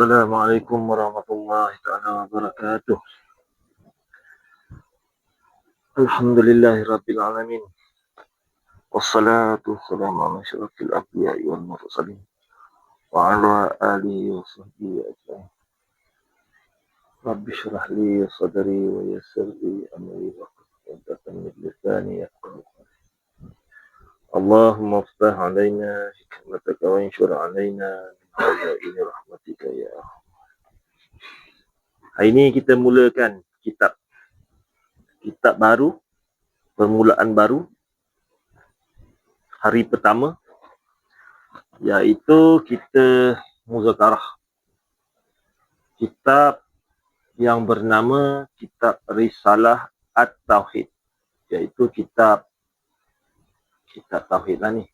Assalamualaikum warahmatullahi taala wabarakatuh. Alhamdulillahi rabbil alamin. Wassalatu wassalamu ala asyrafil anbiya'i wal mursalin wa ala alihi wa sahbihi ajma'in. Rabbi shrah li sadri wa yassir li amri wahlul 'uqdatam min lisani yafqahu qawli. Allahumma iftah 'alaina hikmataka wa anshur 'alaina min khazaini rahmatika ya Arham. Hari ini kita mulakan kitab baru, permulaan baru, hari pertama, iaitu kita muzakarah kitab yang bernama Kitab Risalah At-Tauhid, iaitu kitab Tauhid lah ni.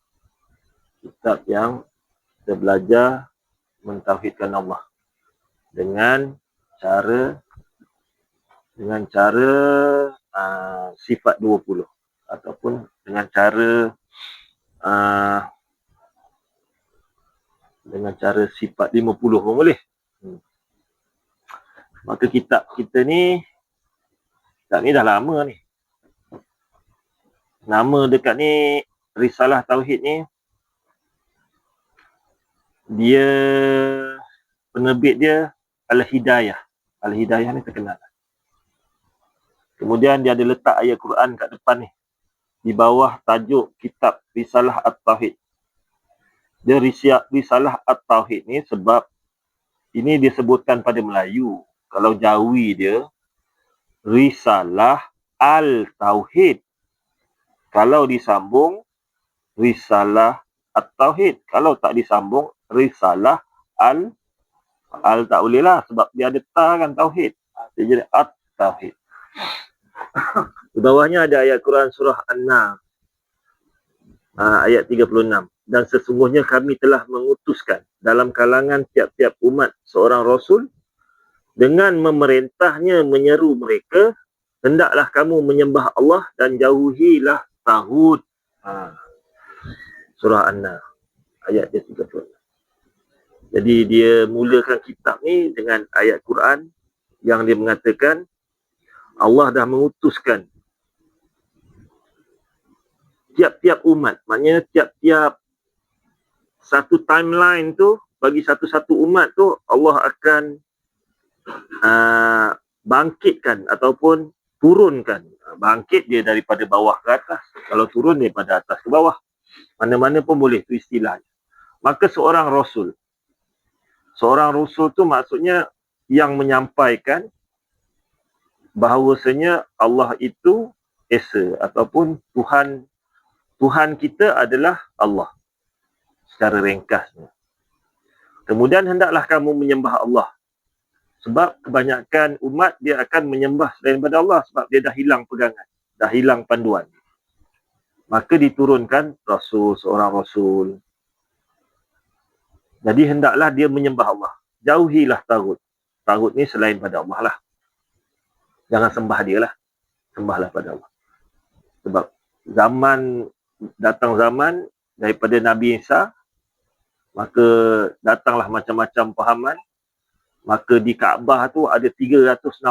Kitab yang kita belajar mentauhidkan Allah dengan cara sifat 20 ataupun dengan cara sifat 50 pun boleh. Maka kitab ni dah lama ni. Nama dekat ni Risalah Tauhid ni, dia penerbit dia Al-Hidayah. Al-Hidayah ni terkenal. Kemudian dia ada letak ayat Quran kat depan ni, di bawah tajuk Kitab Risalah At-Tauhid. Dia Risalah At-Tauhid ni sebab ini disebutkan pada Melayu. Kalau Jawi dia Risalah Al-Tauhid. Kalau disambung Risalah At-Tauhid. Kalau tak disambung Risalah Al tak boleh lah sebab dia ada ta kan, Tauhid. Dia jadi At-Tauhid. Di bawahnya ada ayat Quran surah An-Nahl ayat 36. Dan sesungguhnya kami telah mengutuskan dalam kalangan tiap-tiap umat seorang Rasul dengan memerintahnya menyeru mereka, hendaklah kamu menyembah Allah dan jauhilah taghut. Surah An-Nahl ayat 36. Jadi dia mulakan kitab ni dengan ayat Quran yang dia mengatakan Allah dah mengutuskan tiap-tiap umat. Maknanya tiap-tiap satu timeline tu, bagi satu-satu umat tu Allah akan bangkitkan ataupun turunkan. Bangkit dia daripada bawah ke atas. Kalau turun daripada atas ke bawah. Mana-mana pun boleh tu istilahnya. Maka seorang Rasul tu maksudnya yang menyampaikan bahawasanya Allah itu Esa ataupun Tuhan kita adalah Allah secara ringkasnya. Kemudian hendaklah kamu menyembah Allah. Sebab kebanyakan umat dia akan menyembah selain daripada Allah sebab dia dah hilang pegangan, dah hilang panduan. Maka diturunkan seorang Rasul. Jadi hendaklah dia menyembah Allah. Jauhilah taghut. Taghut ni selain pada Allah lah. Jangan sembah dia lah. Sembahlah pada Allah. Sebab datang zaman daripada Nabi Isa, maka datanglah macam-macam pahaman. Maka di Kaabah tu ada 360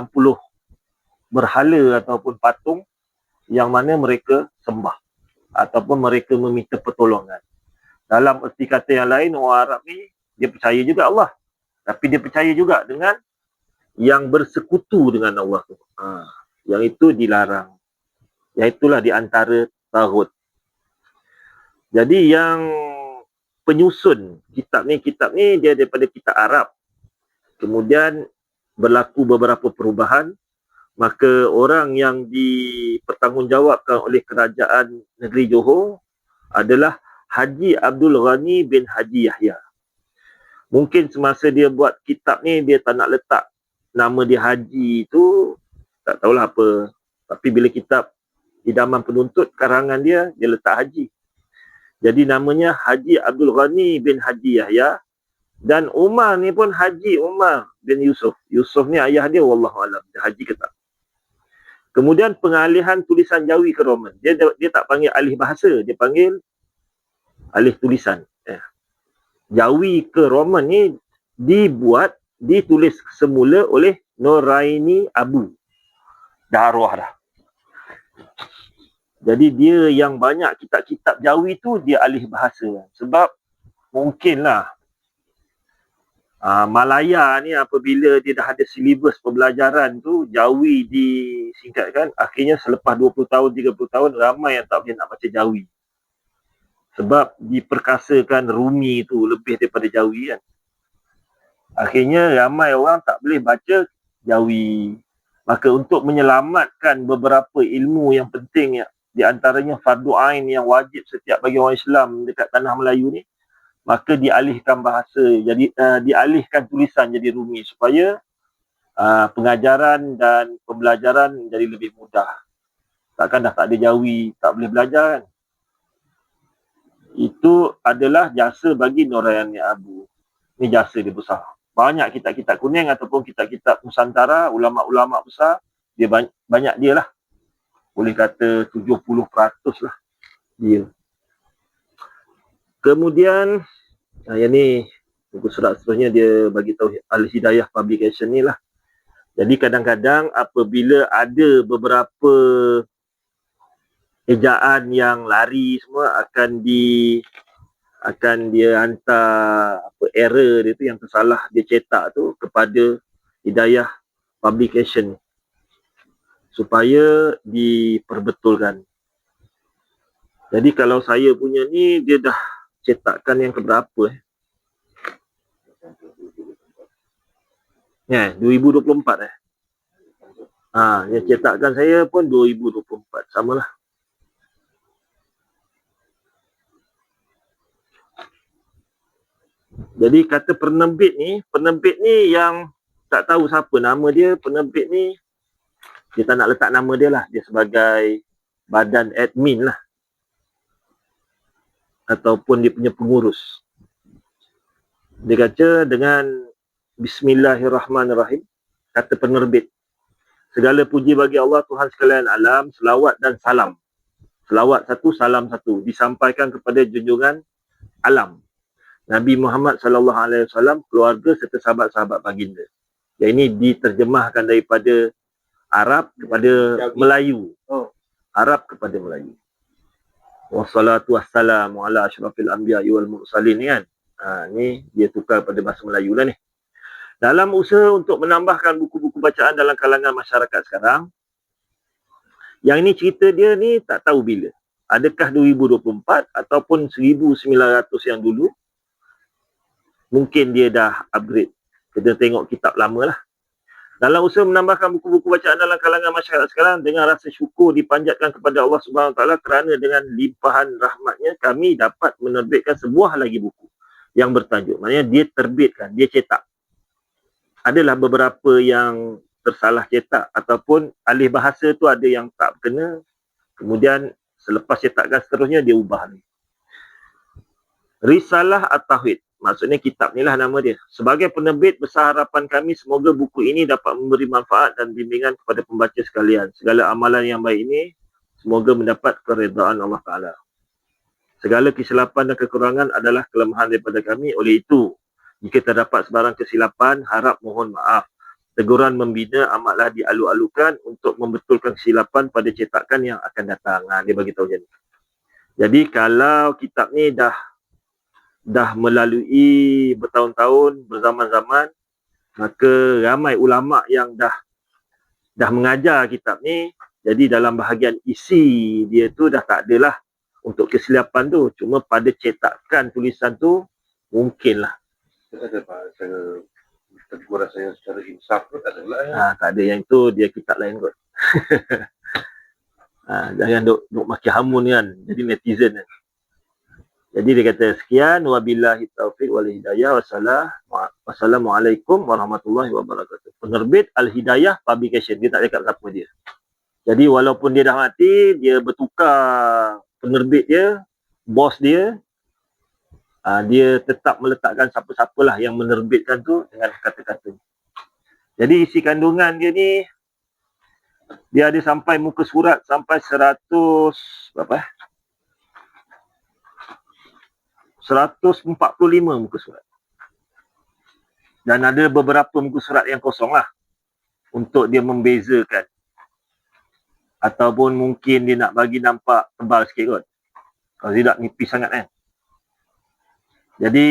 berhala ataupun patung yang mana mereka sembah ataupun mereka meminta pertolongan. Dalam erti kata yang lain, orang Arab ni dia percaya juga Allah, tapi dia percaya juga dengan yang bersekutu dengan Allah tu. Yang itu dilarang. Yang itulah di antara taghut. Jadi yang penyusun kitab ni dia daripada kitab Arab. Kemudian berlaku beberapa perubahan. Maka orang yang dipertanggungjawabkan oleh kerajaan negeri Johor adalah Haji Abdul Ghani bin Haji Yahya. Mungkin semasa dia buat kitab ni, dia tak nak letak nama dia Haji tu, tak tahulah apa. Tapi bila kitab idaman penuntut, karangan dia letak Haji. Jadi namanya Haji Abdul Ghani bin Haji Yahya. Dan Umar ni pun Haji Umar bin Yusuf. Yusuf ni ayah dia, wallahualam, dia Haji ke tak. Kemudian pengalihan tulisan Jawi ke Roman. Dia tak panggil alih bahasa, dia panggil alih tulisan. Jawi ke Roman ni dibuat ditulis semula oleh Nuraini Abu. Dah arwah dah. Jadi dia yang banyak kitab-kitab Jawi tu dia alih bahasa. Sebab mungkinlah Malaya ni apabila dia dah ada silibus pembelajaran tu, Jawi disingkatkan, akhirnya selepas 20 tahun, 30 tahun, ramai yang tak boleh nak baca Jawi. Sebab diperkasakan Rumi tu lebih daripada Jawi kan. Akhirnya ramai orang tak boleh baca Jawi. Maka untuk menyelamatkan beberapa ilmu yang penting, di antaranya fardu ain yang wajib setiap bagi orang Islam dekat tanah Melayu ni, maka dialihkan bahasa, jadi dialihkan tulisan jadi Rumi supaya pengajaran dan pembelajaran jadi lebih mudah. Takkan dah tak ada Jawi, tak boleh belajar kan. Itu adalah jasa bagi Nuraini Abu. Ini jasa dia besar. Banyak kitab-kitab kuning ataupun kitab-kitab Nusantara, ulama-ulama besar, dia banyak dia lah. Boleh kata 70% lah dia. Kemudian yang ni buku surat seterusnya dia bagi tahu Al-Hidayah Publication ni lah. Jadi kadang-kadang apabila ada beberapa ejaan yang lari semua akan dia hantar error dia tu yang tersalah dia cetak tu kepada Hidayah Publication supaya diperbetulkan. Jadi kalau saya punya ni dia dah cetakkan yang keberapa 2024 yang cetakkan saya pun 2024 samalah. Jadi kata penerbit ni yang tak tahu siapa nama dia, penerbit ni dia tak nak letak nama dia lah, dia sebagai badan admin lah ataupun dia punya pengurus. Dia kata dengan Bismillahirrahmanirrahim, kata penerbit, segala puji bagi Allah Tuhan sekalian alam, selawat dan salam. Selawat satu, salam satu disampaikan kepada junjungan alam Nabi Muhammad sallallahu alaihi wasallam, keluarga serta sahabat-sahabat baginda. Yang ini diterjemahkan daripada Arab kepada Melayu. Arab kepada Melayu. Wassalatu wassalamu ala asyrafil anbiya'i wal mursalin ni kan. Ni dia tukar pada bahasa Melayu lah ni. Dalam usaha untuk menambahkan buku-buku bacaan dalam kalangan masyarakat sekarang, yang ini cerita dia ni tak tahu bila. Adakah 2024 ataupun 1900 yang dulu. Mungkin dia dah upgrade. Kita tengok kitab lama lah. Dalam usaha menambahkan buku-buku bacaan dalam kalangan masyarakat sekarang, dengan rasa syukur dipanjatkan kepada Allah Subhanahu Wa Taala kerana dengan limpahan rahmatnya kami dapat menerbitkan sebuah lagi buku yang bertajuk. Maknanya dia terbitkan, dia cetak. Adalah beberapa yang tersalah cetak ataupun alih bahasa tu ada yang tak kena. Kemudian selepas cetakan seterusnya dia ubah ni. Risalah At-Tauhid. Maksudnya kitab ni lah nama dia. Sebagai penerbit, besar harapan kami semoga buku ini dapat memberi manfaat dan bimbingan kepada pembaca sekalian. Segala amalan yang baik ini semoga mendapat keredaan Allah Ta'ala. Segala kesilapan dan kekurangan adalah kelemahan daripada kami. Oleh itu, jika terdapat sebarang kesilapan, harap mohon maaf. Teguran membina amatlah dialu-alukan untuk membetulkan kesilapan pada cetakan yang akan datang. Dia bagi tahu jadi. Jadi kalau kitab ni dah melalui bertahun-tahun, berzaman-zaman, maka ramai ulama yang dah mengajar kitab ni. Jadi dalam bahagian isi dia tu dah tak adalah untuk kesilapan tu. Cuma pada cetakan tulisan tu mungkinlah. Teguran saya secara insaf tu tak ada lah. Tak ada, yang tu dia kitab lain kot. Jangan duk maki hamun kan, jadi netizen kan. Jadi dia kata sekian, wabillahi taufiq wal hidayah, wassalamualaikum warahmatullahi wabarakatuh. Penerbit Al-Hidayah Publication, dia tak cakap siapa dia. Jadi walaupun dia dah mati, dia bertukar penerbit dia, bos dia, dia tetap meletakkan siapa-siapalah yang menerbitkan tu dengan kata-kata. Jadi isi kandungan dia ni, dia ada sampai muka surat sampai 145 muka surat. Dan ada beberapa muka surat yang kosong lah untuk dia membezakan. Ataupun mungkin dia nak bagi nampak tebal sikit kot. Kalau tidak nipis sangat kan. Jadi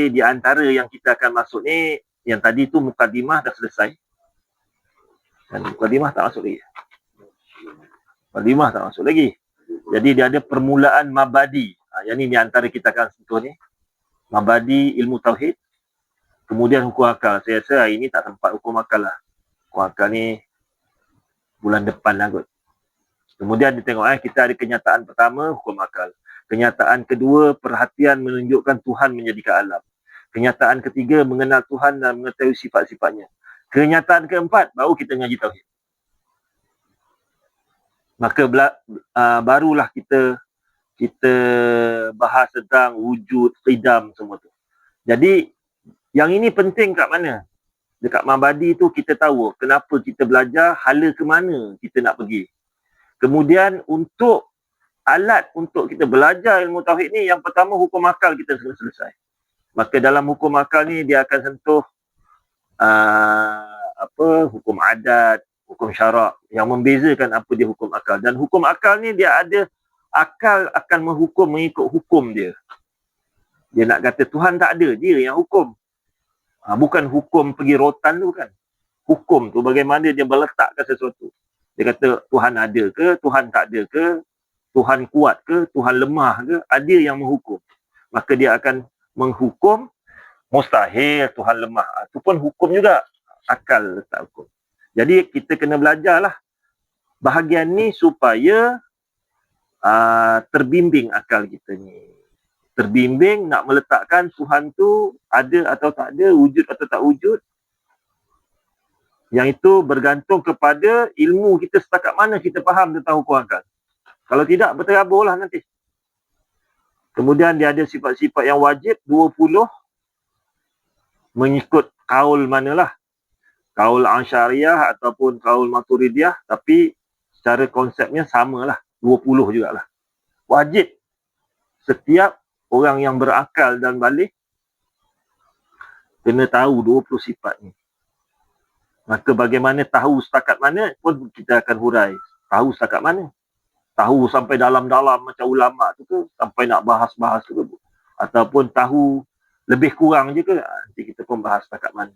di antara yang kita akan masuk ni, yang tadi tu mukadimah dah selesai. Dan mukadimah tak masuk lagi. Mukadimah tak masuk lagi. Jadi dia ada permulaan mabadi. Yang ni di antara kita akan sentuh ni. Mabadi ilmu tauhid. Kemudian hukum akal. Saya rasa hari ni tak sempat hukum akal lah. Hukum akal ni bulan depan lah kot. Kemudian dia tengok kita ada kenyataan pertama, hukum akal. Kenyataan kedua, perhatian menunjukkan Tuhan menjadikan alam. Kenyataan ketiga, mengenal Tuhan dan mengetahui sifat-sifatnya. Kenyataan keempat, baru kita ngaji tauhid. Maka barulah kita bahas tentang wujud, qidam semua tu. Jadi yang ini penting kat mana? Dekat mabadi tu kita tahu kenapa kita belajar, hala ke mana kita nak pergi. Kemudian untuk alat untuk kita belajar ilmu tauhid ni, yang pertama hukum akal kita selesai. Maka dalam hukum akal ni dia akan sentuh hukum adat, hukum syarak yang membezakan apa dia hukum akal. Dan hukum akal ni dia ada akal akan menghukum mengikut hukum dia. Dia nak kata Tuhan tak ada, dia yang hukum. Bukan hukum pergi rotan tu kan. Hukum tu bagaimana dia meletakkan sesuatu. Dia kata Tuhan ada ke, Tuhan tak ada ke, Tuhan kuat ke, Tuhan lemah ke, ada yang menghukum. Maka dia akan menghukum mustahil Tuhan lemah. Itu pun hukum juga. Akal letak hukum. Jadi kita kena belajarlah bahagian ni supaya terbimbing akal kita ni. Terbimbing nak meletakkan Tuhan tu ada atau tak ada, wujud atau tak wujud. Yang itu bergantung kepada ilmu kita setakat mana kita faham tentang hukum akal. Kalau tidak, berterabur lah nanti. Kemudian dia ada sifat-sifat yang wajib, 20. Mengikut kaul manalah. Kaul Asy'ariyah ataupun kaul Maturidiyah. Tapi secara konsepnya samalah. 20 jugalah. Wajib. Setiap orang yang berakal dan balik kena tahu 20 sifat ni. Maka bagaimana tahu setakat mana pun kita akan hurai. Tahu setakat mana? Tahu sampai dalam-dalam macam ulama tu ke? Sampai nak bahas-bahas tu ke? Ataupun tahu lebih kurang je ke? Nanti kita pun bahas setakat mana.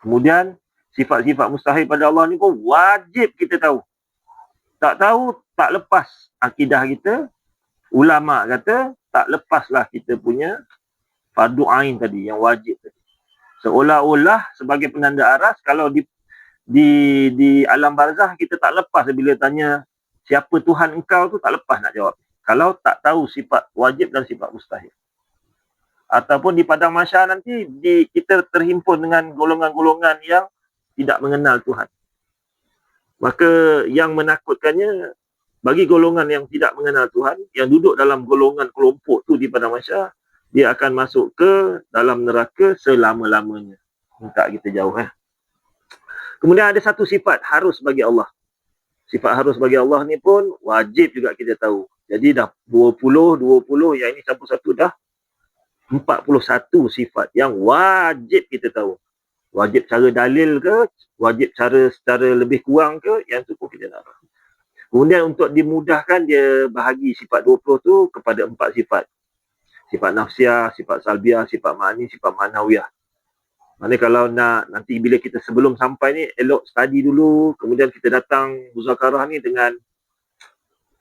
Kemudian sifat-sifat mustahil pada Allah ni pun wajib kita tahu. Tak tahu, tak lepas akidah kita. Ulama kata tak lepaslah kita punya fardu ain tadi, yang wajib tadi. Seolah-olah sebagai penanda aras, kalau di alam barzah kita tak lepas bila tanya siapa Tuhan engkau tu, tak lepas nak jawab. Kalau tak tahu sifat wajib dan sifat mustahil. Ataupun di padang mahsyar nanti kita terhimpun dengan golongan-golongan yang tidak mengenal Tuhan. Maka yang menakutkannya bagi golongan yang tidak mengenal Tuhan, yang duduk dalam golongan kelompok tu di padang mahsyar, dia akan masuk ke dalam neraka selama-lamanya. Minta kita jauh. Kemudian ada satu sifat harus bagi Allah. Sifat harus bagi Allah ni pun wajib juga kita tahu. Jadi dah 20, yang ini satu-satu dah 41 sifat yang wajib kita tahu. Wajib cara dalil ke, wajib cara secara lebih kurang ke, yang tu pun kita nak tahu. Kemudian untuk dimudahkan, dia bahagi sifat 20 tu kepada 4 sifat. Sifat nafsiyah, sifat salbiyah, sifat ma'ani, sifat ma'nawiyah. Maksudnya kalau nak, nanti bila kita sebelum sampai ni, elok study dulu, kemudian kita datang muzakarah ni dengan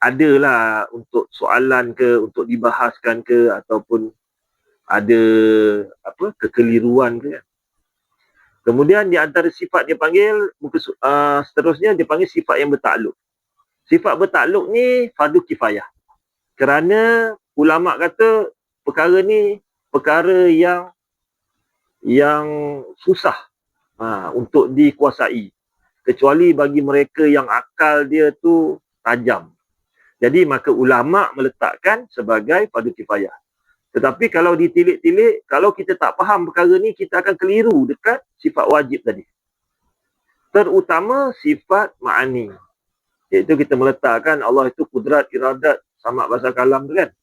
adalah untuk soalan ke, untuk dibahaskan ke, ataupun ada kekeliruan ke kan. Kemudian di antara sifat dia panggil, seterusnya dia panggil sifat yang bertakluk. Sifat bertakluk ni fardu kifayah. Kerana ulama kata perkara ni perkara yang susah untuk dikuasai. Kecuali bagi mereka yang akal dia tu tajam. Jadi maka ulama meletakkan sebagai fardu kifayah. Tetapi kalau ditilik-tilik, kalau kita tak faham perkara ni, kita akan keliru dekat sifat wajib tadi. Terutama sifat ma'ani. Iaitu kita meletakkan Allah itu kudrat, iradat, sama bahasa kalam tu kan.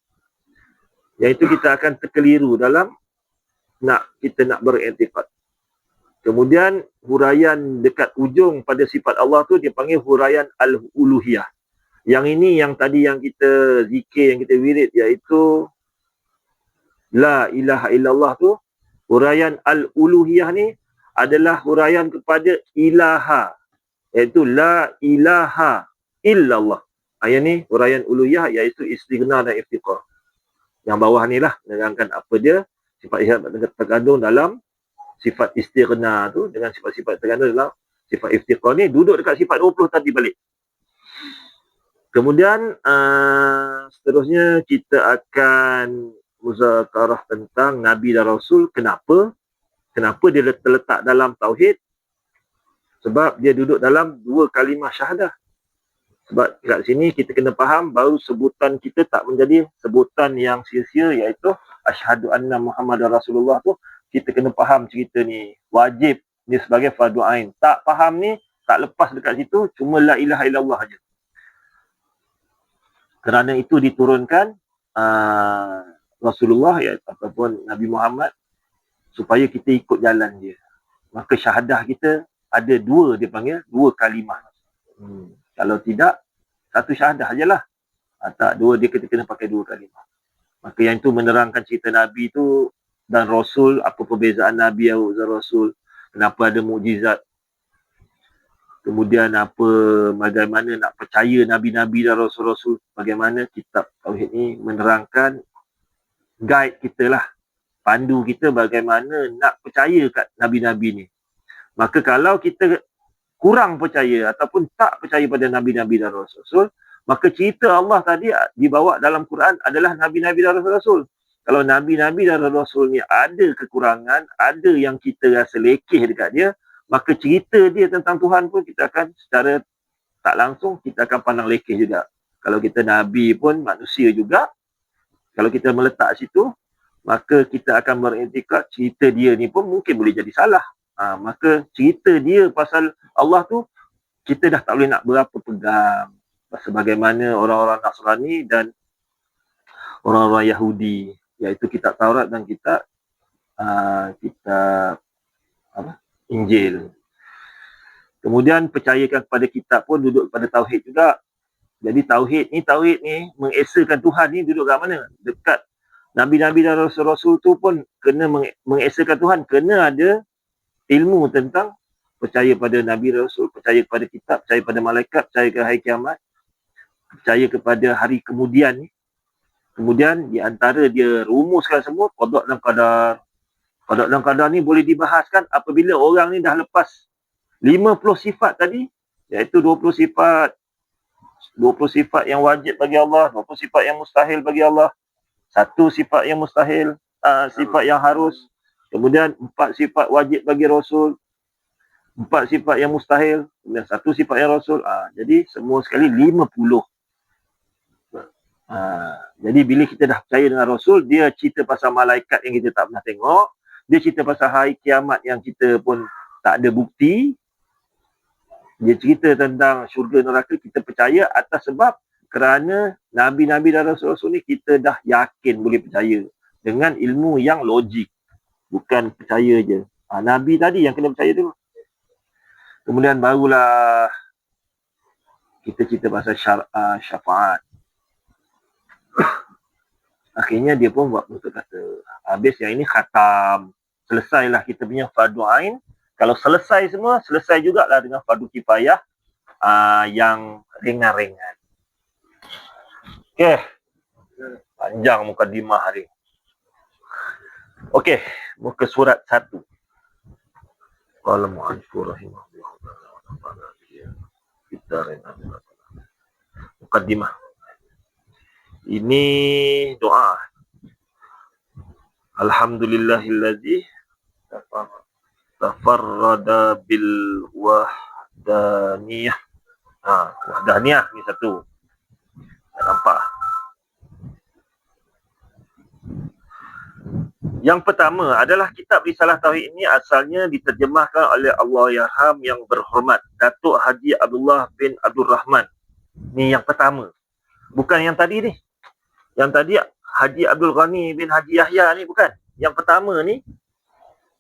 Yang itu kita akan terkeliru dalam kita nak beriktikad. Kemudian huraian dekat ujung pada sifat Allah tu dia panggil huraian al-uluhiyah. Yang ini yang tadi yang kita zikir, yang kita wirid, iaitu la ilaha illallah tu, huraian al-uluhiyah ni adalah huraian kepada ilaha, iaitu la ilaha illallah. Ayat ni huraian uluhiyah iaitu istighna dan iftiqar. Yang bawah ni lah menerangkan apa dia sifat ihab terkandung dalam sifat istighna tu dengan sifat-sifat terkandung dalam sifat iftiqar ni, duduk dekat sifat 20 tadi balik. Kemudian seterusnya kita akan muzakarah tentang Nabi dan Rasul. Kenapa dia terletak dalam tauhid? Sebab dia duduk dalam dua kalimah syahadah. Sebab kat sini kita kena faham baru sebutan kita tak menjadi sebutan yang sia-sia, iaitu asyhadu anna Muhammadar Rasulullah tu. Kita kena faham cerita ni. Wajib ni sebagai fardu ain. Tak faham ni, tak lepas dekat situ, cuma la ilaha illallah aja. Kerana itu diturunkan Rasulullah ataupun Nabi Muhammad supaya kita ikut jalan dia. Maka syahadah kita ada dua, dia panggil dua kalimah. Kalau tidak, satu syahadah ajalah. Tak, dua, dia kita kena pakai dua kalimah. Maka yang itu menerangkan cerita Nabi tu dan Rasul, apa perbezaan Nabi dan Rasul, kenapa ada mukjizat. Kemudian bagaimana nak percaya Nabi-Nabi dan Rasul-Rasul, bagaimana kitab Tauhid ni menerangkan guide kita lah, pandu kita bagaimana nak percaya kat Nabi-Nabi ni. Maka kalau kita kurang percaya ataupun tak percaya pada Nabi-Nabi dan Rasul-Rasul, maka cerita Allah tadi dibawa dalam Quran adalah Nabi-Nabi dan Rasul-Rasul. Kalau Nabi-Nabi dan Rasul ni ada kekurangan, ada yang kita rasa lekeh dekat dia, maka cerita dia tentang Tuhan pun kita akan secara tak langsung kita akan pandang lekeh juga. Kalau kita Nabi pun manusia juga, kalau kita meletak situ, maka kita akan beriktikad cerita dia ni pun mungkin boleh jadi salah. Maka cerita dia pasal Allah tu, kita dah tak boleh nak berapa pegang. Sebagaimana orang-orang Nasrani dan orang-orang Yahudi, iaitu kitab Taurat dan kitab Injil. Kemudian percayakan kepada kitab pun duduk pada tauhid juga. Jadi tauhid ni mengesakan Tuhan ni duduk kat mana? Dekat Nabi-Nabi dan Rasul-Rasul tu pun kena mengesakan Tuhan, kena ada ilmu tentang percaya pada Nabi Rasul, percaya kepada kitab, percaya pada malaikat, percaya ke hari kiamat, percaya kepada hari kemudian ni. Kemudian di antara dia rumuskan semua qada dan qadar. Qada dan qadar ni boleh dibahaskan apabila orang ni dah lepas 50 sifat tadi, iaitu 20 sifat yang wajib bagi Allah, 20 sifat yang mustahil bagi Allah, satu sifat yang mustahil, sifat yang harus, kemudian 4 sifat wajib bagi Rasul, 4 sifat yang mustahil, kemudian satu sifat yang Rasul. Jadi semua sekali 50. Jadi bila kita dah percaya dengan Rasul, dia cerita pasal malaikat yang kita tak pernah tengok, dia cerita pasal hari kiamat yang kita pun tak ada bukti, dia cerita tentang syurga neraka, kita percaya atas sebab kerana Nabi-Nabi dan Rasul-Rasul ni kita dah yakin boleh percaya dengan ilmu yang logik, bukan percaya je. Nabi tadi yang kena percaya dulu. Kemudian barulah kita cerita pasal syafaat. Akhirnya dia pun buat putus kata. Habis yang ini khatam. Selesailah kita punya fardu ain. Kalau selesai semua, selesai jugalah dengan fardu kifayah yang ringan-ringan. Okey. Panjang mukadimah hari. Okey, muka surat 1. Qala mu'allif rahimahullah ta'ala mukadimah. Ini doa. Alhamdulillahilladzi tafarrada bil wahdaniyah. Wahdaniyah ni satu. Nampak? Yang pertama adalah kitab Risalah Tauhid ini asalnya diterjemahkan oleh Allahyarham yang berhormat Datuk Haji Abdullah bin Abdul Rahman. Ni yang pertama. Bukan yang tadi ni. Yang tadi Haji Abdul Ghani bin Haji Yahya ni bukan. Yang pertama ni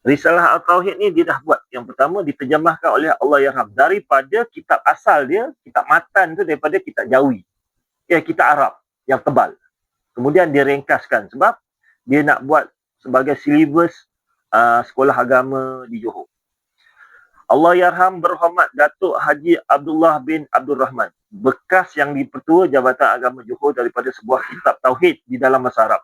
Risalah At-Tauhid ni dia dah buat. Yang pertama diterjemahkan oleh Allahyarham daripada kitab asal dia, kitab matan tu daripada kitab Jawi. Kitab Arab yang tebal. Kemudian dia ringkaskan sebab dia nak buat sebagai silibus sekolah agama di Johor. Allahyarham berhormat Datuk Haji Abdullah bin Abdul Rahman, bekas yang dipertua Jabatan Agama Johor daripada sebuah kitab Tauhid di dalam bahasa Arab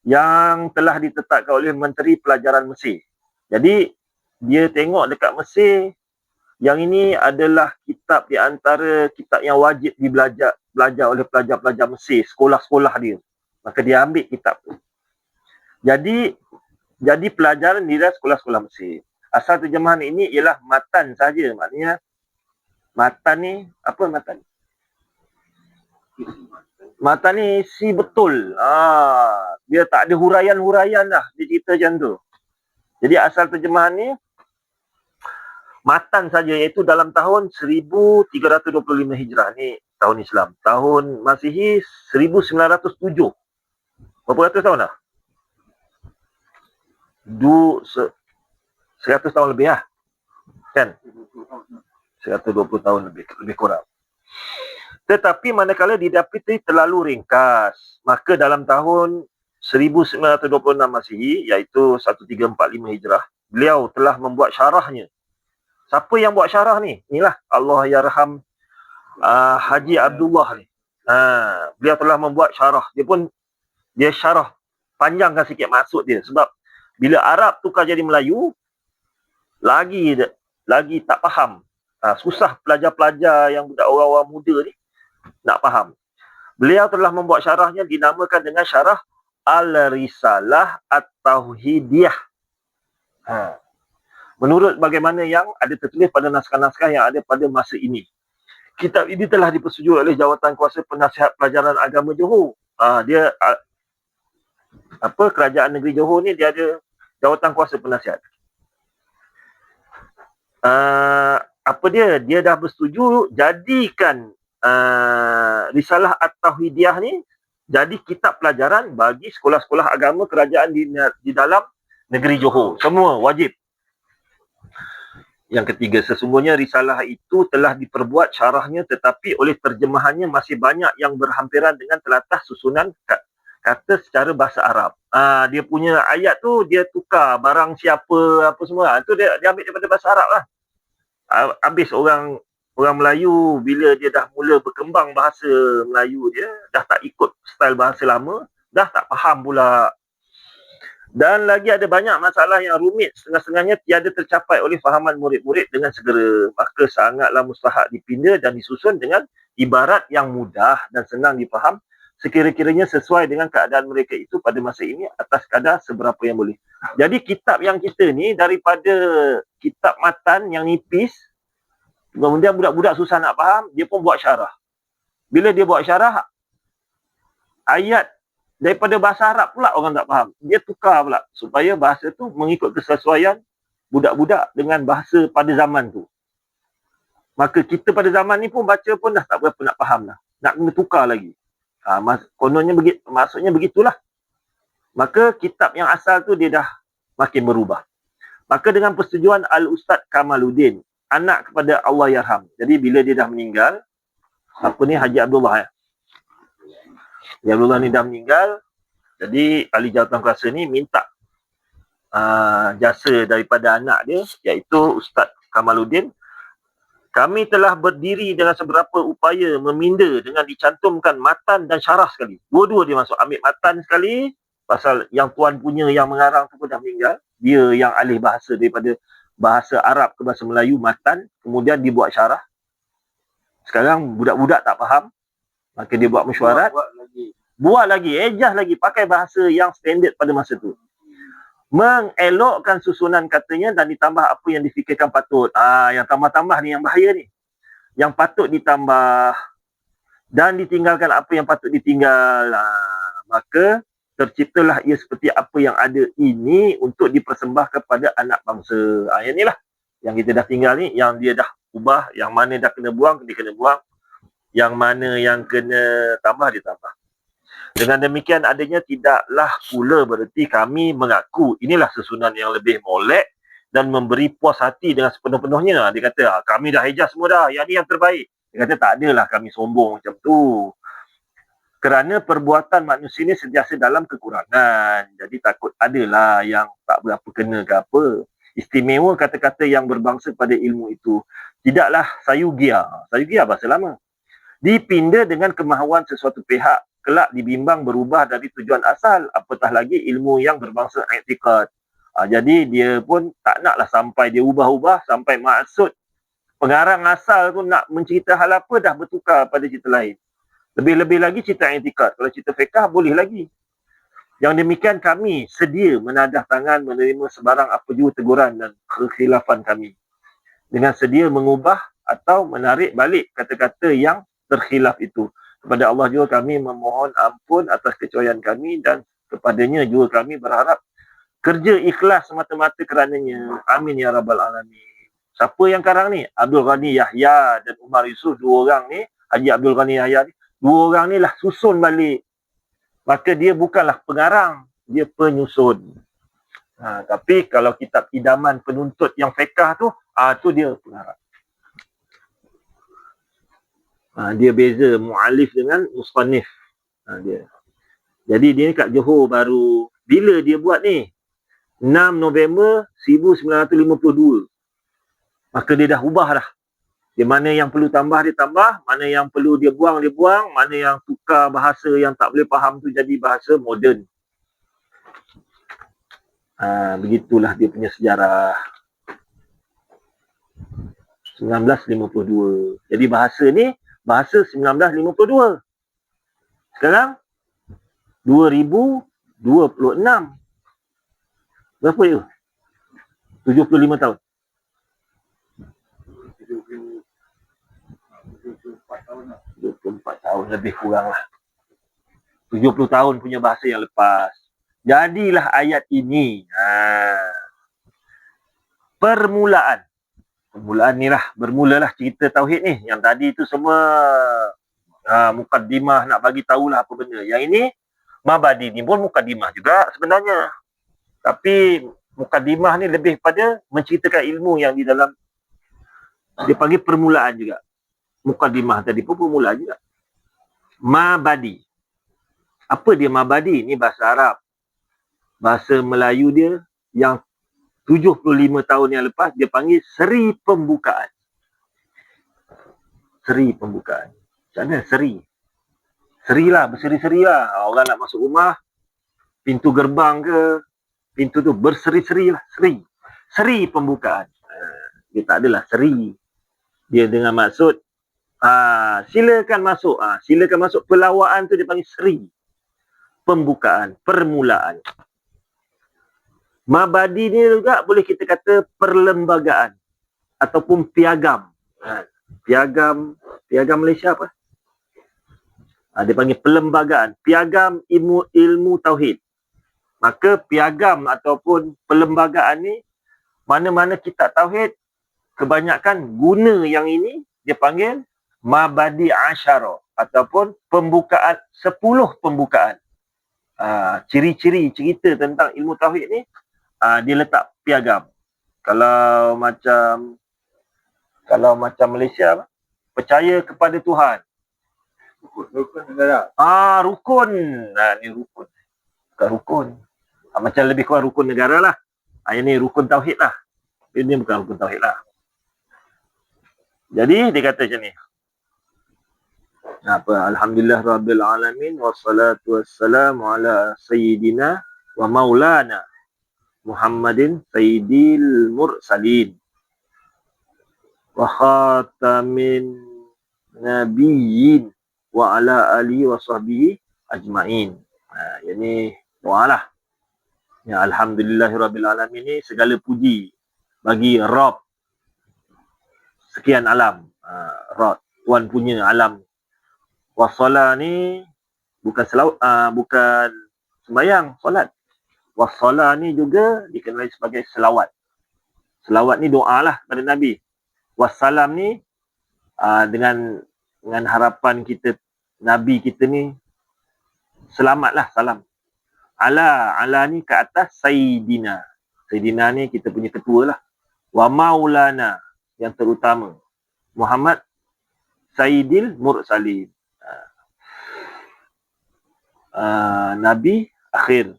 yang telah ditetapkan oleh Menteri Pelajaran Mesir. Jadi, dia tengok dekat Mesir, yang ini adalah kitab di antara kitab yang wajib belajar oleh pelajar-pelajar Mesir, sekolah-sekolah dia. Maka dia ambil kitab tu. Jadi pelajaran di dalam sekolah-sekolah Mesir. Asal terjemahan ini ialah matan saja. Maknanya, matan ni, apa matan? Matan ni isi betul. Dia tak ada huraian-huraian dah. Dia cerita macam tu. Jadi asal terjemahan ni, matan saja, iaitu dalam tahun 1325 Hijrah. Ni tahun Islam. Tahun Masihi 1907. Berapa ratus tahun dah? 100 tahun lebih lah. Kan? 120 tahun lebih kurang. Tetapi manakala didapati terlalu ringkas, maka dalam tahun 1926 Masihi, iaitu 1345 Hijrah, beliau telah membuat syarahnya. Siapa yang buat syarah ni? Inilah Allahyarham Haji Abdullah ni. Beliau telah membuat syarah. Dia syarah panjangkan sikit maksud dia. Sebab bila Arab tukar jadi Melayu, lagi tak faham. Susah pelajar-pelajar yang budak orang-orang muda ni nak faham. Beliau telah membuat syarahnya dinamakan dengan syarah Al-Risalah At-Tauhidiyah. Menurut bagaimana yang ada tertulis pada naskah-naskah yang ada pada masa ini. Kitab ini telah dipersetujui oleh Jawatan Kuasa Penasihat Pelajaran Agama Johor. Kerajaan negeri Johor ni dia ada Jawatan Kuasa Penasihat. Dia dah bersetuju jadikan Risalah At-Tauhidiyah ni jadi kitab pelajaran bagi sekolah-sekolah agama kerajaan di dalam negeri Johor. Semua wajib. Yang ketiga, sesungguhnya risalah itu telah diperbuat syarahnya tetapi oleh terjemahannya masih banyak yang berhampiran dengan telatah susunan kata secara bahasa Arab. Dia punya ayat tu dia tukar barang siapa apa semua. Itu dia ambil daripada bahasa Arab lah. Habis orang Melayu bila dia dah mula berkembang bahasa Melayu dia dah tak ikut style bahasa lama, dah tak faham pula. Dan lagi ada banyak masalah yang rumit, setengah-setengahnya tiada tercapai oleh fahaman murid-murid dengan segera. Maka sangatlah mustahak dipinda dan disusun dengan ibarat yang mudah dan senang difaham sekira-kiranya sesuai dengan keadaan mereka itu pada masa ini atas kadar seberapa yang boleh. Jadi kitab yang kita ni daripada kitab matan yang nipis, kemudian budak-budak susah nak faham, dia pun buat syarah. Bila dia buat syarah, ayat daripada bahasa Arab pula orang tak faham. Dia tukar pula supaya bahasa tu mengikut kesesuaian budak-budak dengan bahasa pada zaman tu. Maka kita pada zaman ni pun baca pun dah tak berapa nak faham lah. Nak kena tukar lagi. Kononnya maksudnya begitulah. Maka kitab yang asal tu dia dah makin berubah. Maka dengan persetujuan Al-Ustaz Kamaluddin, anak kepada Allahyarham. Jadi bila dia dah meninggal, Haji Abdullah ya. Haji Abdullah ni dah meninggal. Jadi ahli jawatan kuasa ni minta jasa daripada anak dia, iaitu Ustaz Kamaluddin. Kami telah berdiri dengan seberapa upaya meminda dengan dicantumkan matan dan syarah sekali. Dua-dua dia masuk. Ambil matan sekali, pasal yang tuan punya yang mengarang tu pun dah meninggal. Dia yang alih bahasa daripada bahasa Arab ke bahasa Melayu, matan. Kemudian dibuat syarah. Sekarang budak-budak tak faham. Maka dia buat mesyuarat. Buat lagi, ejah lagi. Pakai bahasa yang standard pada masa tu. Mengelokkan susunan katanya dan ditambah apa yang difikirkan patut. Yang tambah-tambah ni yang bahaya ni. Yang patut ditambah dan ditinggalkan apa yang patut ditinggal. Maka terciptalah ia seperti apa yang ada ini untuk dipersembahkan kepada anak bangsa. Yang inilah yang kita dah tinggal ni, yang dia dah ubah, yang mana dah kena buang, dia kena buang. Yang mana yang kena tambah, dia tambah. Dengan demikian adanya tidaklah pula bererti kami mengaku inilah susunan yang lebih molek dan memberi puas hati dengan sepenuh-penuhnya. Dia kata, kami dah hijaz semua dah, yang ni yang terbaik. Dia kata, tak adalah kami sombong macam tu. Kerana perbuatan manusia ni sentiasa dalam kekurangan. Jadi takut adalah yang tak berapa kena ke apa. Istimewa kata-kata yang berbangsa pada ilmu itu. Tidaklah sayugia. Sayugia bahasa lama. Dipinda dengan kemahuan sesuatu pihak, kelak dibimbang berubah dari tujuan asal, apatah lagi ilmu yang berbangsa i'tiqad. Jadi dia pun tak naklah sampai dia ubah-ubah sampai maksud pengarang asal tu nak mencerita hal apa dah bertukar pada cerita lain. Lebih-lebih lagi cerita i'tiqad. Kalau cerita fiqh boleh lagi. Yang demikian kami sedia menadah tangan menerima sebarang apa jua teguran dan kekhilafan kami. Dengan sedia mengubah atau menarik balik kata-kata yang terkhilaf itu. Kepada Allah juga kami memohon ampun atas kecoyan kami dan kepadanya juga kami berharap kerja ikhlas semata-mata kerananya. Amin ya rabbal alamin. Siapa yang karang ni? Abdul Ghani Yahya dan Umar Yusuf, dua orang ni, Haji Abdul Ghani Yahya ni, dua orang ni lah susun balik. Maka dia bukanlah pengarang, dia penyusun. Tapi kalau kitab idaman penuntut yang fiqh tu dia pengarang. Dia beza mu'alif dengan musannif. Dia. Jadi dia kat Johor baru, bila dia buat ni? 6 November 1952. Maka dia dah ubah dah. Dia mana yang perlu tambah, dia tambah. Mana yang perlu dia buang, dia buang. Mana yang tukar bahasa yang tak boleh faham tu jadi bahasa moden. Begitulah dia punya sejarah. 1952. Jadi bahasa ni, bahasa 1952. Sekarang 2026. Berapa dia? 75 tahun. 74 tahun lebih kurang lah. 70 tahun punya bahasa yang lepas. Jadilah ayat ini. Permulaan. Permulaan ni lah. Bermulalah cerita Tauhid ni. Yang tadi tu semua mukaddimah nak bagi tahulah apa benda. Yang ini, Mabadi ni pun mukaddimah juga sebenarnya. Tapi mukaddimah ni lebih pada menceritakan ilmu yang di dalam. Dia panggil permulaan juga. Mukaddimah tadi pun permulaan juga. Mabadi. Apa dia Mabadi? Ni bahasa Arab. Bahasa Melayu dia yang 75 tahun yang lepas dia panggil seri pembukaan. Seri pembukaan. Macam mana seri? Seri lah, berseri-seri lah. Orang nak masuk rumah, pintu gerbang ke, pintu tu berseri-seri lah. Seri. Seri pembukaan. Dia tak adalah seri. Dia dengan maksud, silakan masuk. Silakan masuk. Pelawaan tu dia panggil seri. Pembukaan, permulaan. Mabadi ni juga boleh kita kata perlembagaan ataupun piagam. Piagam Malaysia apa? Dia panggil perlembagaan. Piagam ilmu tauhid. Maka piagam ataupun perlembagaan ni, mana-mana kitab tauhid, kebanyakan guna yang ini, dia panggil Mabadi Asyara ataupun pembukaan, 10 pembukaan. Ciri-ciri cerita tentang ilmu tauhid ni, dia letak piagam. Kalau macam Malaysia, percaya kepada Tuhan. Rukun negara. Rukun. Ni rukun. Bukan rukun. Macam lebih kurang rukun negara lah. Yang ni rukun tauhid lah. Ini bukan rukun tauhid lah. Jadi dia kata macam ni. Alhamdulillah Rabbil Alamin. Wassalatu wassalamu ala Sayyidina wa Maulana Muhammadin Sayyidil Mursalin wa khatamin nabiyyin wa ala alihi wa sahbihi ajma'in. Yang ni doa lah. Ya, Alhamdulillahirabbil alamin ni segala puji bagi Rabb sekian alam. Rabb, Tuhan punya alam. Wassalah ni bukan bukan sembahyang, solat. Wassalah ni juga dikenali sebagai selawat. Selawat ni doa lah pada Nabi. Wassalam ni dengan harapan kita, Nabi kita ni selamatlah, salam. Ala ni ke atas Sayyidina. Sayyidina ni kita punya ketua lah. wa maulana, yang terutama, Muhammad Sayyidil Mursalin, Nabi akhir,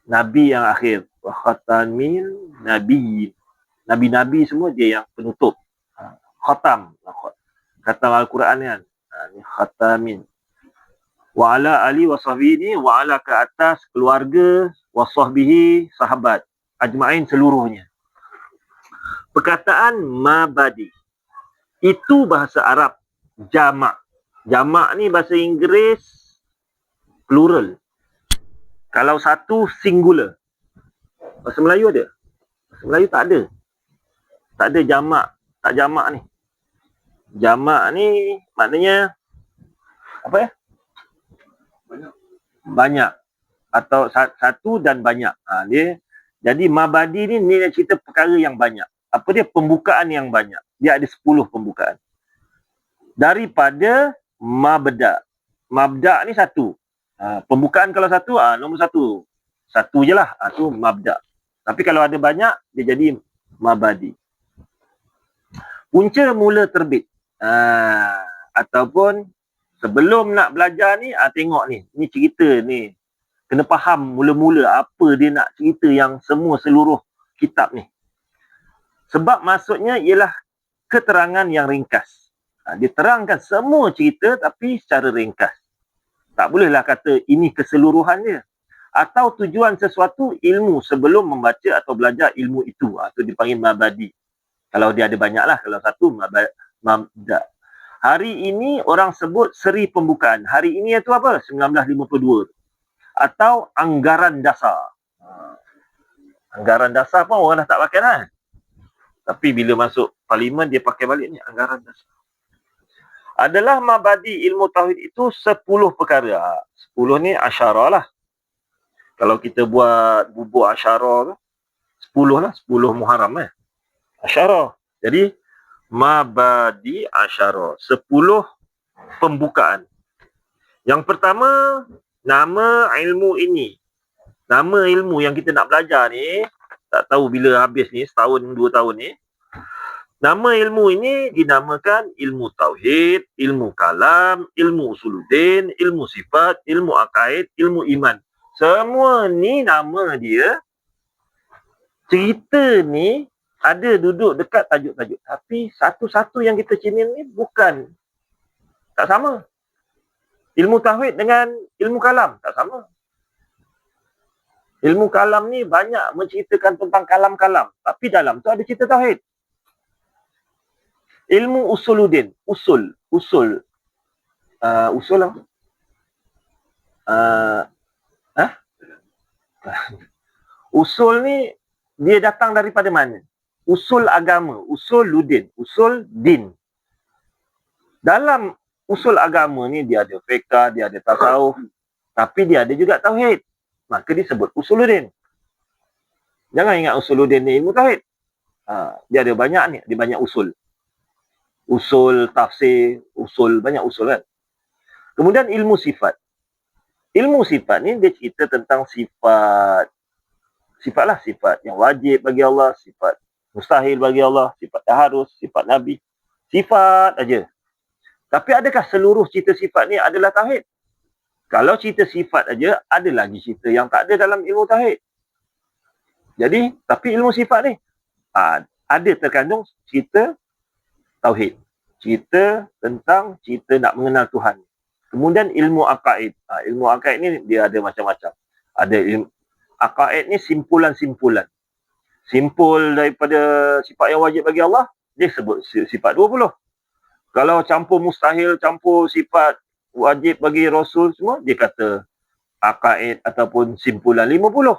Nabi yang akhir, wa khatamin nabiyyin, Nabi-Nabi semua dia yang penutup. Khatam, khatam Al-Quran kan, ni khatamin. Wa ala ali wa sahbihi ni, wa ala ke atas keluarga, wa sahbihi sahabat, ajma'in seluruhnya. Perkataan mabadi itu bahasa Arab jamak. Jamak ni bahasa Inggeris plural. Kalau satu singular. Bahasa Melayu ada? Bahasa Melayu tak ada. Tak ada jamak. Tak jamak ni. Jamak ni maknanya apa ya? Banyak. Atau satu dan banyak. Dia jadi mabadi ni dia cerita perkara yang banyak. Apa dia? Pembukaan yang banyak. Dia ada 10 pembukaan. Daripada mabda. Mabda ni satu. Pembukaan kalau satu, nombor satu. Satu je lah. Tu mabda. Tapi kalau ada banyak, dia jadi mabadi. Punca mula terbit. Ataupun sebelum nak belajar ni, tengok ni. Ni cerita ni. Kena faham mula-mula apa dia nak cerita yang semua seluruh kitab ni. Sebab maksudnya ialah keterangan yang ringkas. Dia terangkan semua cerita tapi secara ringkas. Tak bolehlah kata ini keseluruhan dia. Atau tujuan sesuatu ilmu sebelum membaca atau belajar ilmu itu. Itu dipanggil mabadi. Kalau dia ada banyak lah. Kalau satu, mabda. Hari ini orang sebut seri pembukaan. Hari ini itu apa? 1952. Atau anggaran dasar. Anggaran dasar pun orang dah tak pakai lah. Tapi bila masuk parlimen, dia pakai balik ni, anggaran dasar. Adalah mabadi ilmu tauhid itu 10 perkara. 10 ni asyarah lah. Kalau kita buat bubuk asyarah tu, 10 lah. 10 Muharram asyarah. Jadi, mabadi asyarah. 10 pembukaan. Yang pertama, nama ilmu ini. Nama ilmu yang kita nak belajar ni, tak tahu bila habis ni, setahun, 2 tahun ni. Nama ilmu ini dinamakan ilmu tauhid, ilmu kalam, ilmu usuluddin, ilmu sifat, ilmu akaid, ilmu iman. Semua ni nama dia. Cerita ni ada duduk dekat tajuk-tajuk. Tapi satu-satu yang kita cermin ni bukan. Tak sama. Ilmu tauhid dengan ilmu kalam tak sama. Ilmu kalam ni banyak menceritakan tentang kalam-kalam. Tapi dalam tu ada cerita tauhid. Ilmu usuluddin. Usul apa? Usul ni dia datang daripada mana? Usul agama. Usuluddin. Usul din. Dalam usul agama ni dia ada fiqh, dia ada tasawuf. Tapi dia ada juga tauhid. Maka disebut usuluddin. Jangan ingat usuluddin ni ilmu tauhid. Dia ada banyak ni. Dia banyak usul. Usul tafsir, banyak usul kan. Kemudian ilmu sifat. Ilmu sifat ni dia cerita tentang sifat. Sifatlah sifat yang wajib bagi Allah, sifat mustahil bagi Allah, sifat yang harus, sifat Nabi. Sifat aja. Tapi adakah seluruh cerita sifat ni adalah tauhid? Kalau cerita sifat aja, ada lagi cerita yang tak ada dalam ilmu tauhid. Jadi, tapi ilmu sifat ni ada terkandung cerita tauhid. Cerita tentang cerita nak mengenal Tuhan. Kemudian ilmu akaid. Ilmu akaid ni dia ada macam-macam. Ada ilmu akaid ni simpulan-simpulan. Simpul daripada sifat yang wajib bagi Allah, dia sebut sifat 20. Kalau campur mustahil, campur sifat wajib bagi Rasul semua, dia kata akaid ataupun simpulan 50.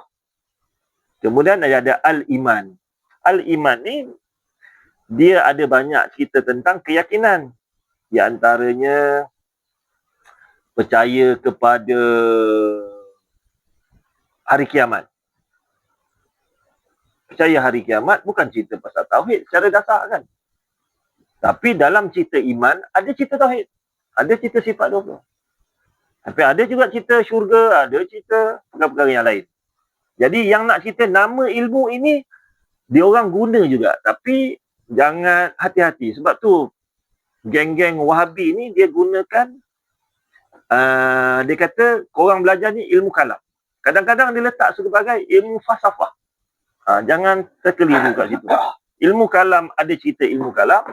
Kemudian ada al-iman. Al-iman ni dia ada banyak cerita tentang keyakinan. Di antaranya percaya kepada hari kiamat. Percaya hari kiamat bukan cerita pasal tauhid secara dasar kan. Tapi dalam cerita iman ada cerita tauhid. Ada cerita sifat 20. Tapi ada juga cerita syurga, ada cerita perkara-perkara yang lain. Jadi yang nak cerita nama ilmu ini Dia orang guna juga, tapi jangan hati-hati. Sebab tu geng-geng Wahabi ni dia gunakan, dia kata korang belajar ni ilmu kalam. Kadang-kadang dia letak sebagai ilmu falsafah. Jangan terkeliru kat situ. Ilmu kalam, ada cerita ilmu kalam.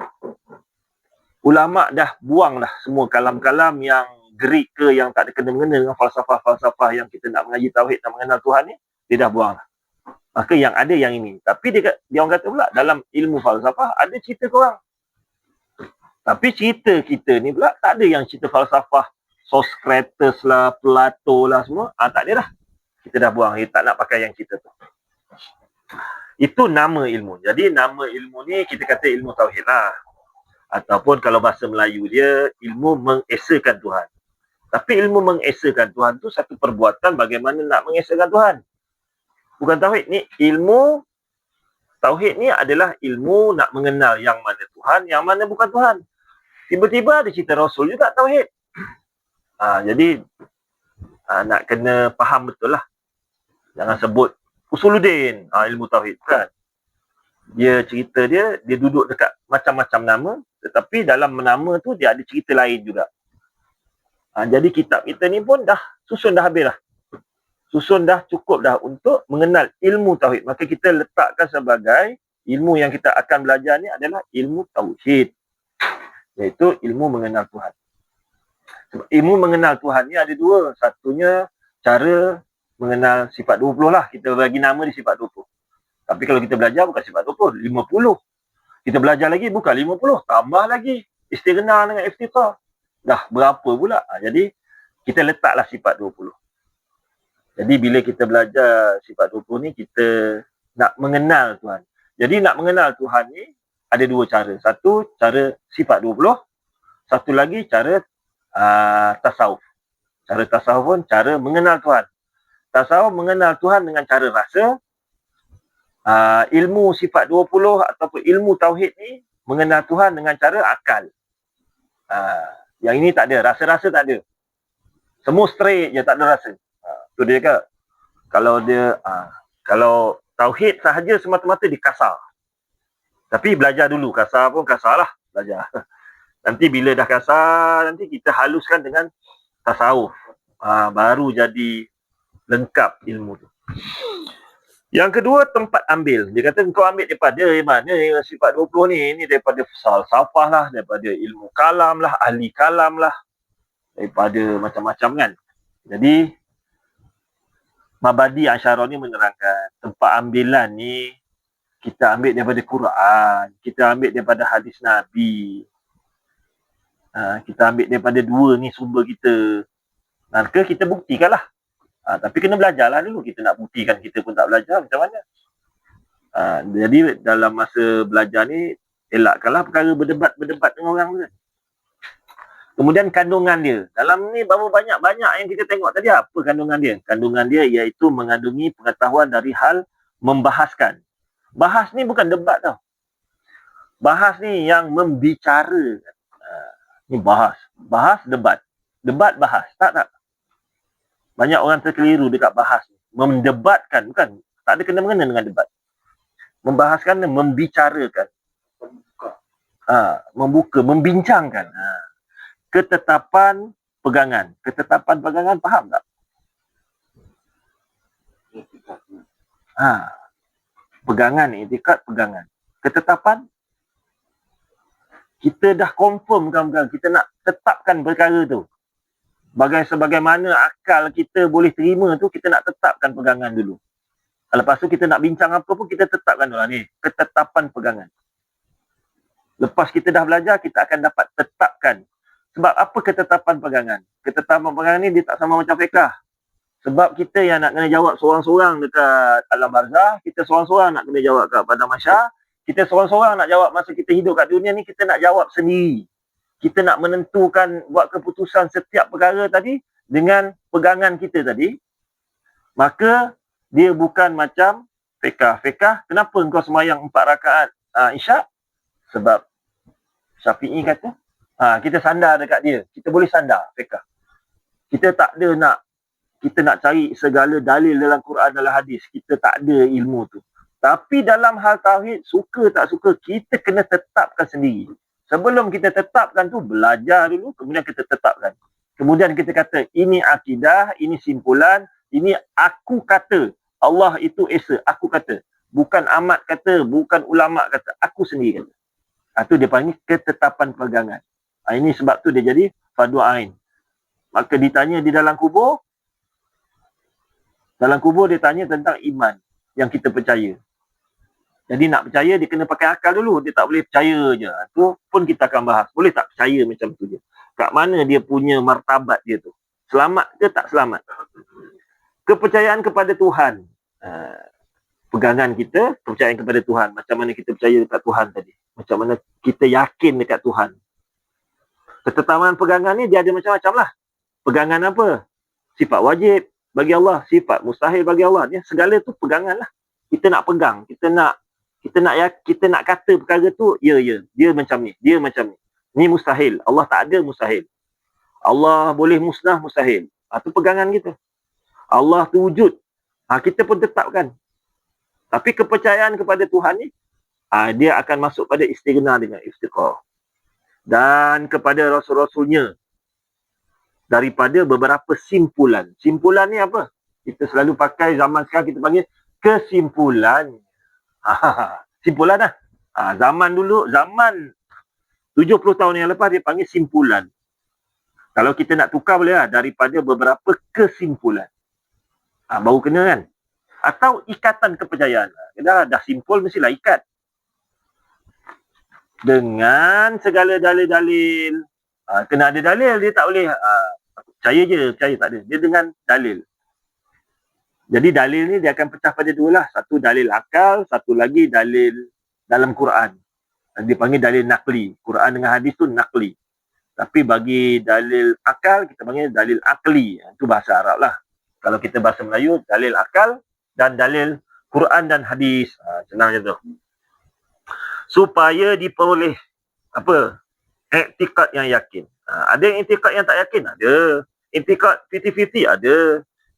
Ulama' dah buang dah semua kalam-kalam yang Greek ke, yang tak ada kena-mengena dengan falsafah-falsafah yang kita nak mengaji tauhid, nak mengenal Tuhan ni, dia dah buang dah. Maka yang ada yang ini. Tapi dia orang kata pula, dalam ilmu falsafah ada cerita korang. Tapi cerita kita ni pula tak ada yang cerita falsafah Socrates lah, Plato lah semua. Tak ada dah. Kita dah buang. Kita tak nak pakai yang cerita tu. Itu nama ilmu. Jadi nama ilmu ni kita kata ilmu tauhid lah. Ataupun kalau bahasa Melayu dia, ilmu mengesakan Tuhan. Tapi ilmu mengesakan Tuhan tu satu perbuatan bagaimana nak mengesakan Tuhan. Bukan tauhid ni. Ilmu tauhid ni adalah ilmu nak mengenal yang mana Tuhan, yang mana bukan Tuhan. Tiba-tiba ada cerita Rasul juga tauhid. Jadi nak kena faham betul lah. Jangan sebut Usuluddin, ilmu tauhid kan. Dia cerita dia duduk dekat macam-macam nama, tetapi dalam nama tu dia ada cerita lain juga. Jadi kitab kita ni pun dah susun dah habis dah. Susun dah cukup dah untuk mengenal ilmu tauhid. Maka kita letakkan sebagai ilmu yang kita akan belajar ni adalah ilmu tauhid. Iaitu ilmu mengenal Tuhan. Sebab ilmu mengenal Tuhan ni ada dua. Satunya cara mengenal sifat 20 lah. Kita bagi nama di sifat 20. Tapi kalau kita belajar bukan sifat 20, 50. Kita belajar lagi bukan 50, tambah lagi. Istighna dengan iftiqah. Dah berapa pula? Jadi kita letaklah sifat 20. Jadi bila kita belajar sifat 20 ni, kita nak mengenal Tuhan. Jadi nak mengenal Tuhan ni ada dua cara. Satu, cara sifat 20. Satu lagi, cara tasawuf. Cara tasawuf pun cara mengenal Tuhan. Tasawuf mengenal Tuhan dengan cara rasa. Ilmu sifat 20 ataupun ilmu tauhid ni mengenal Tuhan dengan cara akal. Yang ini tak ada. Rasa-rasa tak ada. Semua straight je, tak ada rasa. Tu dia ke? Kalau tauhid sahaja semata-mata dikasar. Tapi belajar dulu. Kasar pun kasar lah. Belajar. Nanti bila dah kasar, nanti kita haluskan dengan tasawuf. Baru jadi lengkap ilmu tu. Yang kedua, tempat ambil. Dia kata kau ambil daripada mana sifat 20 ni. Ini daripada falsafah lah, daripada ilmu kalam lah, ahli kalam lah. Daripada macam-macam kan. Jadi, Mabadi Asy'ariyah ni menerangkan tempat ambilan ni kita ambil daripada Quran, kita ambil daripada hadis Nabi. Kita ambil daripada dua ni sumber kita. Maka kita buktikanlah. Tapi kena belajarlah dulu. Kita nak buktikan kita pun tak belajar, macam mana? Jadi dalam masa belajar ni, elakkanlah perkara berdebat dengan orang tu. Kemudian kandungan dia. Dalam ni berapa banyak yang kita tengok tadi. Apa kandungan dia? Kandungan dia iaitu mengandungi pengetahuan dari hal membahaskan. Bahas ni bukan debat tau. Bahas ni yang membicarakan. Ni bahas. Bahas, debat. Debat, bahas. Tak. Banyak orang terkeliru dekat bahas. Mendebatkan. Bukan. Tak ada kena-mengena dengan debat. Membahaskan dan membicarakan. Membuka. Membincangkan. Ketetapan pegangan. Ketetapan pegangan faham tak? Pegangan, etikat pegangan. Ketetapan, kita dah confirmkan pegangan. Kita nak tetapkan perkara tu. Sebagaimana akal kita boleh terima tu, kita nak tetapkan pegangan dulu. Lepas tu kita nak bincang apa pun, kita tetapkan dulu ni. Ketetapan pegangan. Lepas kita dah belajar, kita akan dapat tetapkan. Sebab apa ketetapan pegangan? Ketetapan pegangan ni dia tak sama macam fiqh. Sebab kita yang nak kena jawab seorang-seorang dekat alam barzah, kita seorang-seorang nak kena jawab kat padang mahsyar, kita seorang-seorang nak jawab masa kita hidup kat dunia ni, kita nak jawab sendiri. Kita nak menentukan, buat keputusan setiap perkara tadi dengan pegangan kita tadi. Maka dia bukan macam fiqh. Fiqh, kenapa engkau sembahyang 4 rakaat isyak? Sebab Syafi'i kata, kita sandar dekat dia. Kita boleh sandar fiqh. Kita tak ada kita nak cari segala dalil dalam Quran dalam hadis. Kita tak ada ilmu tu. Tapi dalam hal tauhid, suka tak suka, kita kena tetapkan sendiri. Sebelum kita tetapkan tu, belajar dulu, kemudian kita tetapkan. Kemudian kita kata, ini akidah, ini simpulan, ini aku kata. Allah itu esa, aku kata. Bukan amat kata, bukan ulama kata, aku sendiri kata. Itu dia panggil ketetapan pegangan. Ini sebab tu dia jadi fardu ain. Maka ditanya di dalam kubur dia tanya tentang iman yang kita percaya. Jadi nak percaya dia kena pakai akal dulu. Dia tak boleh percaya je. Itu pun kita akan bahas. Boleh tak percaya macam tu je. Kat mana dia punya martabat dia tu. Selamat ke tak selamat. Kepercayaan kepada Tuhan. Pegangan kita, kepercayaan kepada Tuhan. Macam mana kita percaya dekat Tuhan tadi. Macam mana kita yakin dekat Tuhan. Ketetapan pegangan ni dia ada macam-macam lah. Pegangan apa? Sifat wajib bagi Allah. Sifat mustahil bagi Allah. Dia segala tu pegangan lah. Kita nak pegang. Kita nak kata perkara tu, ya. Dia macam ni. Dia macam ni. Ni mustahil. Allah tak ada mustahil. Allah boleh musnah mustahil. Itu pegangan kita. Allah tu wujud. Kita pun tetapkan. Tapi kepercayaan kepada Tuhan ni, dia akan masuk pada istighna dengan iftiqah. Dan kepada rasul-rasulnya. Daripada beberapa simpulan. Simpulan ni apa? Kita selalu pakai zaman sekarang kita panggil kesimpulan. Simpulan lah. Zaman dulu, zaman 70 tahun yang lepas dia panggil simpulan. Kalau kita nak tukar boleh lah. Daripada beberapa kesimpulan. Baru kena kan? Atau ikatan kepercayaan. Dah simpul mestilah ikat. Dengan segala dalil-dalil. Kena ada dalil, dia tak boleh percaya je, percaya tak ada. Dia dengan dalil. Jadi dalil ni dia akan pecah pada dua lah. Satu dalil akal, satu lagi dalil dalam Quran. Dia panggil dalil naqli. Quran dengan hadis tu naqli. Tapi bagi dalil akal, kita panggil dalil akli. Itu bahasa Arab lah. Kalau kita bahasa Melayu, dalil akal dan dalil Quran dan hadis. Senang je tu. Supaya diperoleh apa? Iktikad yang yakin. Ada iktikad yang tak yakin? Ada. Iktikad 50-50? Ada.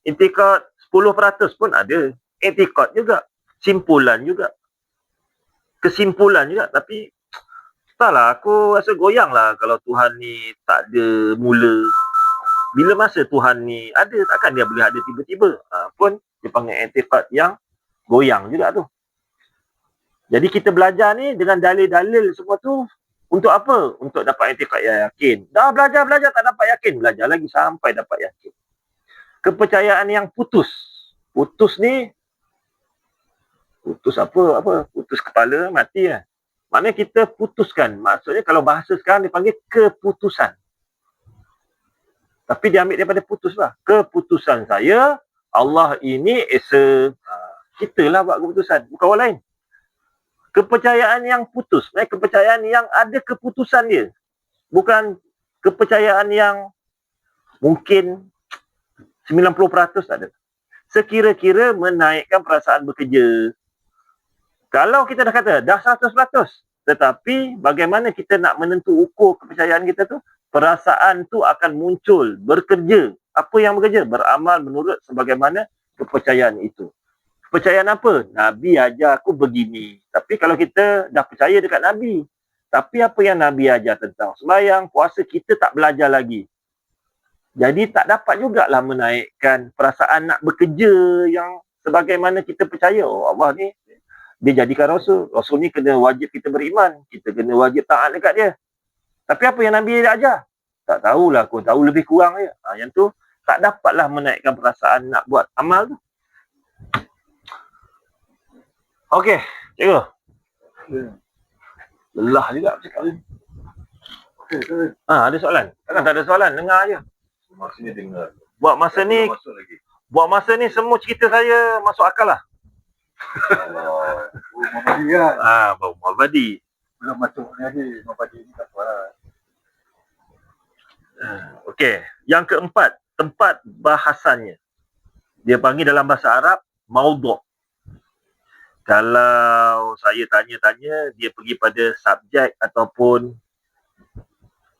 Iktikad 10% pun ada. Iktikad juga. Simpulan juga. Kesimpulan juga. Tapi entahlah, aku rasa goyang lah kalau Tuhan ni tak ada mula. Bila masa Tuhan ni ada, takkan dia boleh ada tiba-tiba. Pun dia panggil iktikad yang goyang juga tu. Jadi kita belajar ni dengan dalil-dalil semua tu. Untuk apa? Untuk dapat iktikad yang yakin. Dah belajar tak dapat yakin. Belajar lagi sampai dapat yakin. Kepercayaan yang putus. Putus ni, putus apa? Putus kepala, mati lah. Maknanya kita putuskan. Maksudnya kalau bahasa sekarang dia panggil keputusan. Tapi dia ambil daripada putus lah. Keputusan saya, Allah ini esa. Kita lah buat keputusan. Bukan orang lain. Kepercayaan yang putus. Kepercayaan yang ada keputusan dia. Bukan kepercayaan yang mungkin 90% tak ada. Sekira-kira menaikkan perasaan bekerja. Kalau kita dah kata, dah 100%. Tetapi bagaimana kita nak menentu ukur kepercayaan kita tu? Perasaan tu akan muncul, bekerja. Apa yang bekerja? Beramal menurut sebagaimana kepercayaan itu. Kepercayaan apa? Nabi ajar aku begini. Tapi kalau kita dah percaya dekat Nabi, tapi apa yang Nabi ajar tentang sembahyang, puasa, kita tak belajar lagi. Jadi tak dapat jugalah menaikkan perasaan nak bekerja yang sebagaimana kita percaya. Oh, Allah ni, dia jadikan Rasul. Rasul ni kena wajib kita beriman. Kita kena wajib taat dekat dia. Tapi apa yang Nabi dia ajar? Tak tahulah, aku tahu lebih kurang je. Yang tu tak dapatlah menaikkan perasaan nak buat amal tu. Okey, cikgu. Lelah juga bercakap ni. Ada soalan? Takkan tak ada soalan? Dengar je. Masa ni dengar. Buat masa ni semua cerita saya masuk akal lah. Muhammadi kan? Baru Muhammadi. Belum masuk ni lagi. Muhammadi ni tak apa lah. Okey. Yang keempat, tempat bahasannya. Dia panggil dalam bahasa Arab, maudhu'. Kalau saya tanya-tanya, dia pergi pada subjek ataupun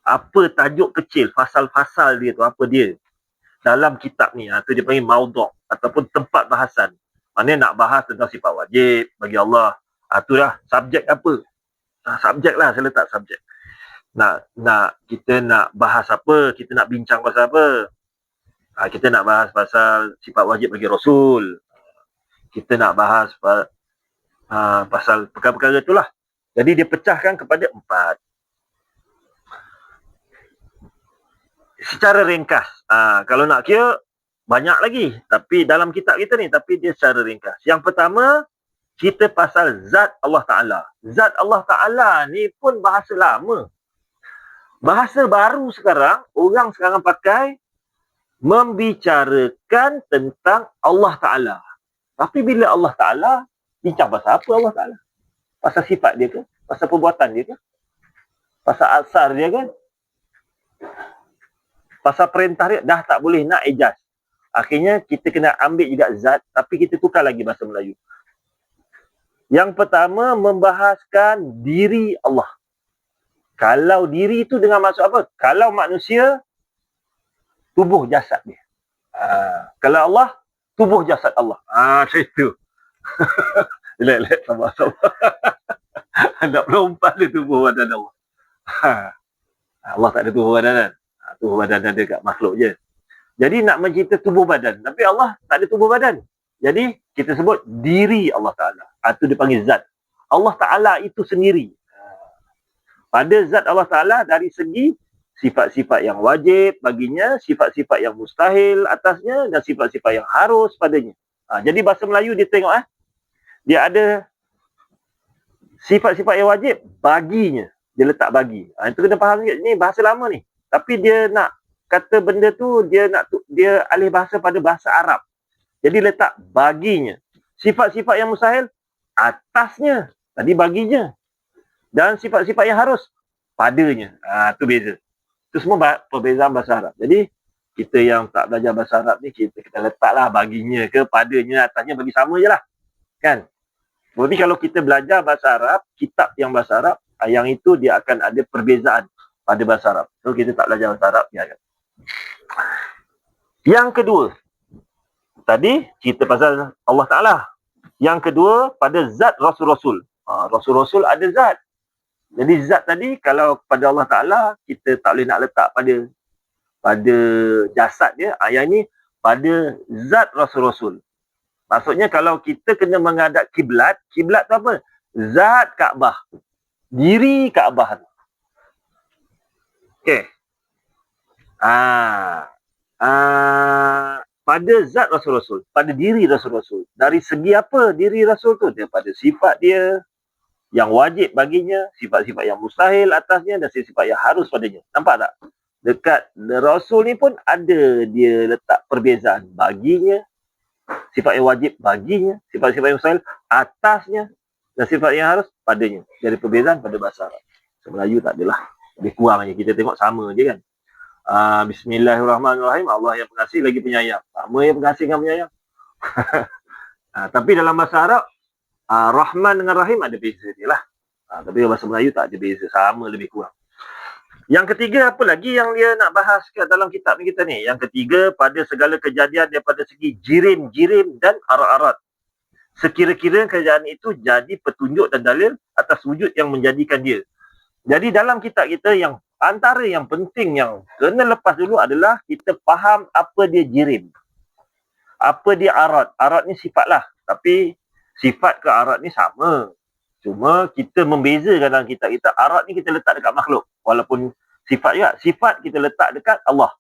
apa tajuk kecil, fasal-fasal dia tu, apa dia dalam kitab ni. Tu dia panggil maudhu' ataupun tempat bahasan. Maknanya nak bahas tentang sifat wajib bagi Allah. Itulah subjek apa? Subjek lah, saya letak subjek. Kita nak bahas apa? Kita nak bincang pasal apa? Kita nak bahas pasal sifat wajib bagi Rasul. Kita nak bahas pasal perkara-perkara itulah. Jadi dia pecahkan kepada 4. Secara ringkas. Kalau nak kira, banyak lagi. Tapi dalam kitab kita ni, tapi dia secara ringkas. Yang pertama, kita pasal zat Allah Ta'ala. Zat Allah Ta'ala ni pun bahasa lama. Bahasa baru sekarang, orang sekarang pakai membicarakan tentang Allah Ta'ala. Tapi bila Allah Ta'ala, bincang pasal apa Allah Ta'ala? Pasal sifat dia ke? Pasal perbuatan dia ke? Pasal asar dia kan? Pasal perintah dia, dah tak boleh nak ejaz. Akhirnya kita kena ambil juga zat, tapi kita tukar lagi bahasa Melayu. Yang pertama, membahaskan diri Allah. Kalau diri itu dengan maksud apa? Kalau manusia, tubuh jasad dia. Kalau Allah, tubuh jasad Allah. Macam itu. Relax, sabar. Nak melompat dia tubuh badan Allah. Allah tak ada tubuh badan kan? Tubuh badan ada kat makhluk je. Jadi nak mencipta tubuh badan. Tapi Allah tak ada tubuh badan. Jadi kita sebut diri Allah Ta'ala. Itu dipanggil zat. Allah Ta'ala itu sendiri. Pada zat Allah Ta'ala dari segi sifat-sifat yang wajib baginya, sifat-sifat yang mustahil atasnya, dan sifat-sifat yang harus padanya. Jadi bahasa Melayu dia tengok dia ada sifat-sifat yang wajib baginya. Dia letak bagi. Itu kena faham sikit. Ni bahasa lama ni. Tapi dia nak kata benda tu, dia alih bahasa pada bahasa Arab. Jadi letak baginya. Sifat-sifat yang mustahil atasnya. Tadi baginya. Dan sifat-sifat yang harus padanya. Tu beza. Itu semua perbezaan bahasa Arab. Jadi kita yang tak belajar bahasa Arab ni, kita letaklah baginya ke padanya, atasnya bagi sama je lah. Kan? Tapi kalau kita belajar bahasa Arab, kitab yang bahasa Arab, yang itu dia akan ada perbezaan pada bahasa Arab. So kita tak belajar bahasa Arab, biarkan. Yang kedua, tadi cerita pasal Allah Ta'ala. Yang kedua, pada zat Rasul-Rasul. Rasul-Rasul ada zat. Jadi zat tadi, kalau pada Allah Ta'ala, kita tak boleh nak letak pada jasad dia. Yang ini, pada zat Rasul-Rasul. Maksudnya kalau kita kena menghadap kiblat, kiblat tu apa? Zat Kaabah. Diri Kaabah tu. Okey. Pada zat Rasul-Rasul, pada diri Rasul-Rasul. Dari segi apa diri Rasul tu? Daripada sifat dia yang wajib baginya, sifat-sifat yang mustahil atasnya, dan sifat yang harus padanya. Nampak tak? Dekat Rasul ni pun ada dia letak perbezaan baginya, sifat yang wajib baginya, sifat-sifat yang mustahil atasnya, dan sifat yang harus padanya. Jadi perbezaan pada bahasa Arab. Melayu tak adalah. Lebih kurang je. Kita tengok sama je kan. Bismillahirrahmanirrahim. Allah yang pengasih lagi penyayang. Sama yang pengasih dengan penyayang. Tapi dalam bahasa Arab, Rahman dengan Rahim ada beza dia lah. Tapi dalam bahasa Melayu tak ada beza. Sama lebih kurang. Yang ketiga, apa lagi yang dia nak bahas dalam kitab ni kita ni? Yang ketiga, pada segala kejadian daripada segi jirim-jirim dan arat-arat. Sekira-kira kerajaan itu jadi petunjuk dan dalil atas wujud yang menjadikan dia. Jadi dalam kitab kita, yang antara yang penting yang kena lepas dulu adalah kita faham apa dia jirim. Apa dia arat. Arat ni sifat lah. Tapi sifat ke arat ni sama. Cuma kita membezakan dalam kitab kita. Arat ni kita letak dekat makhluk. Walaupun sifat juga. Sifat kita letak dekat Allah.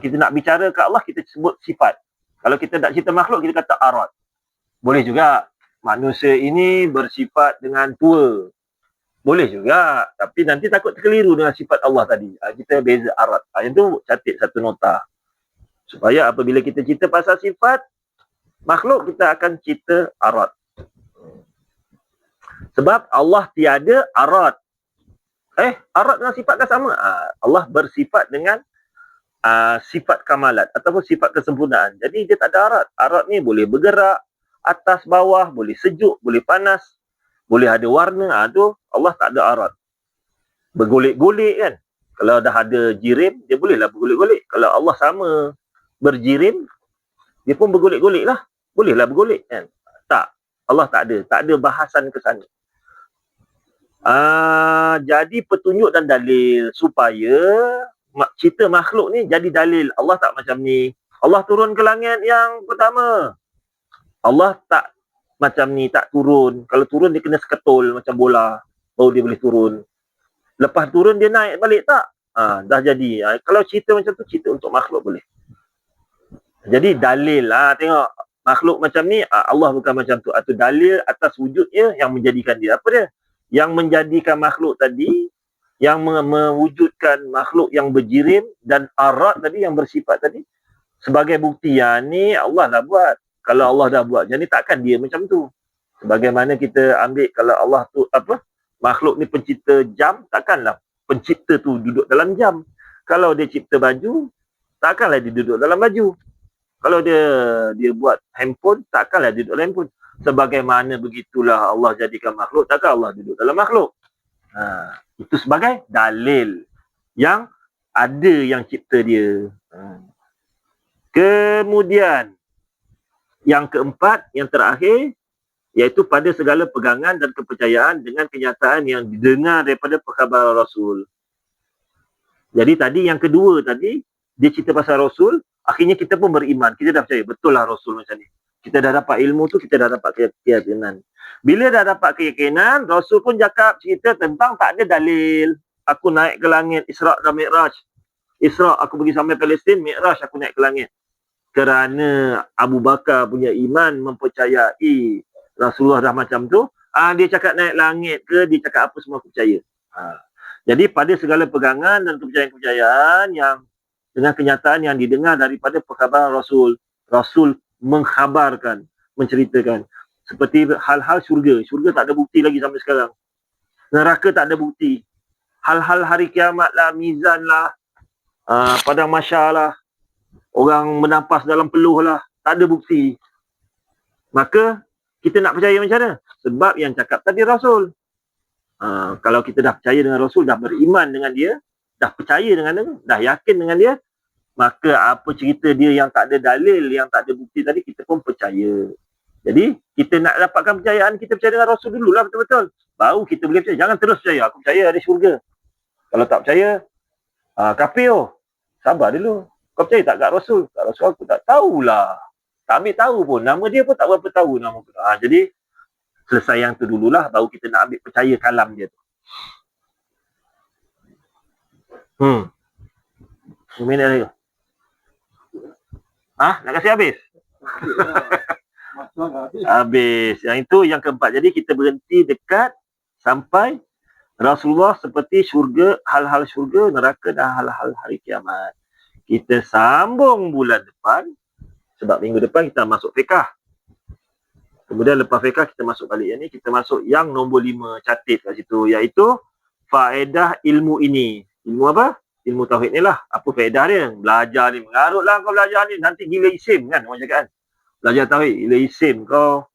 Kita nak bicara ke Allah, kita sebut sifat. Kalau kita nak cerita makhluk, kita kata arat. Boleh juga. Manusia ini bersifat dengan tua. Boleh juga. Tapi nanti takut terkeliru dengan sifat Allah tadi. Kita beza arat. Yang tu catat satu nota. Supaya apabila kita cerita pasal sifat makhluk, kita akan cerita arat. Sebab Allah tiada arat. Arat dengan sifat kan sama? Allah bersifat dengan sifat kamalat ataupun sifat kesempurnaan. Jadi dia tak ada arat. Arat ni boleh bergerak, atas bawah, boleh sejuk, boleh panas, boleh ada warna. Tu Allah tak ada arat. Bergolek-golek kan. Kalau dah ada jirim, dia bolehlah bergolek-golek. Kalau Allah sama berjirim, dia pun bergolek-golek lah. Bolehlah bergolek kan. Tak. Allah tak ada. Tak ada bahasan ke sana. Jadi petunjuk dan dalil supaya cerita makhluk ni jadi dalil. Allah tak macam ni. Allah turun ke langit yang pertama. Allah tak macam ni, tak turun. Kalau turun dia kena seketul macam bola. Baru dia boleh turun. Lepas turun dia naik balik tak? Dah jadi. Kalau cerita macam tu, cerita untuk makhluk boleh. Jadi dalil. Tengok. Makhluk macam ni, Allah bukan macam tu. Atau dalil atas wujudnya yang menjadikan dia. Apa dia? Yang menjadikan makhluk tadi, yang mewujudkan makhluk yang berjirim dan arat tadi, yang bersifat tadi, sebagai bukti. Yang ni Allah dah buat. Kalau Allah dah buat, jadi takkan dia macam tu. Sebagaimana kita ambil kalau Allah tu makhluk ni pencipta jam, takkanlah pencipta tu duduk dalam jam. Kalau dia cipta baju, takkanlah dia duduk dalam baju. Kalau dia buat handphone, takkanlah dia duduk dalam handphone. Sebagaimana begitulah Allah jadikan makhluk, takkan Allah duduk dalam makhluk. Itu sebagai dalil yang ada yang cipta dia. Kemudian yang keempat, yang terakhir, iaitu pada segala pegangan dan kepercayaan dengan kenyataan yang didengar daripada perkhabaran Rasul. Jadi tadi yang kedua tadi, dia cerita pasal Rasul, akhirnya kita pun beriman. Kita dah percaya, betul lah Rasul macam ni. Kita dah dapat ilmu tu, kita dah dapat keyakinan. Bila dah dapat keyakinan, Rasul pun cakap cerita tentang tak ada dalil. Aku naik ke langit, Isra' dan Mi'raj. Isra' aku pergi sampai Palestin, Mi'raj aku naik ke langit. Kerana Abu Bakar punya iman mempercayai Rasulullah dah macam tu, dia cakap naik langit ke, dia cakap apa semua aku percaya. Jadi pada segala pegangan dan kepercayaan-kepercayaan yang dengan kenyataan yang didengar daripada perkhabaran Rasul, Rasul mengkhabarkan, menceritakan. Seperti hal-hal syurga. Syurga tak ada bukti lagi sampai sekarang. Neraka tak ada bukti. Hal-hal hari kiamat lah, mizan lah, padang mahsyar lah, orang menampas dalam peluh lah, tak ada bukti. Maka kita nak percaya macam mana? Sebab yang cakap tadi Rasul. Kalau kita dah percaya dengan Rasul, dah beriman dengan dia, dah percaya dengan dia, dah yakin dengan dia, maka apa cerita dia yang tak ada dalil, yang tak ada bukti tadi, kita pun percaya. Jadi, kita nak dapatkan percayaan, kita percaya dengan Rasul dululah betul-betul. Baru kita boleh percaya. Jangan terus percaya. Aku percaya ada syurga. Kalau tak percaya, kafir. Sabar dulu. Kau percaya tak kat Rasul? Kat Rasul aku tak tahulah. Tak ambil tahu pun. Nama dia pun tak berapa tahu nama aku. Jadi, selesai yang tu dululah, baru kita nak ambil percaya kalam dia tu. Minit lagi. Nak kasih habis? Habis. Yang itu yang keempat. Jadi kita berhenti dekat sampai Rasulullah seperti syurga, hal-hal syurga, neraka dan hal-hal hari kiamat. Kita sambung bulan depan. Sebab minggu depan kita masuk fiqah. Kemudian lepas fiqah kita masuk balik yang ni. Kita masuk yang nombor 5 catat kat situ. Iaitu faedah ilmu ini. Ilmu apa? Ilmu tauhid ni lah. Apa faedah dia? Belajar ni. Mengarutlah kau belajar ni. Nanti gila isim kan orang cakap kan. Belajar tauhid. Gila isim kau.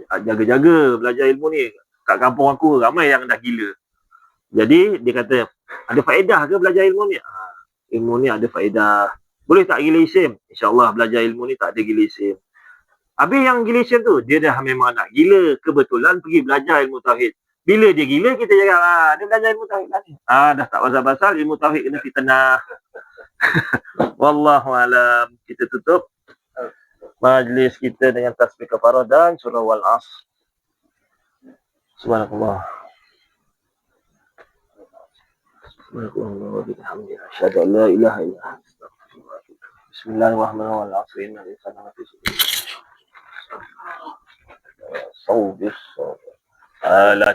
Jaga-jaga belajar ilmu ni. Kat kampung aku ramai yang dah gila. Jadi dia kata ada faedah ke belajar ilmu ni? Ilmu ni ada faedah. Boleh tak gila isim? InsyaAllah belajar ilmu ni tak ada gila isim. Habis yang gila isim tu, dia dah memang nak gila. Kebetulan pergi belajar ilmu tauhid. Bila dia gila, kita cakap, dia belajar ilmu tauhid lah ni. Dah tak pasal-pasal, ilmu tauhid kena fitnah. Wallahualam. Kita tutup majlis kita dengan tasbih kafarah dan surah Wal-Asr. Subhanallah. Subhanallah wa bihamdihi. Asyhadu an la ilaha illa anta. Bismillahirrahmanirrahim. Wal-Asr. Innal insana lafi khusr. Sawbis.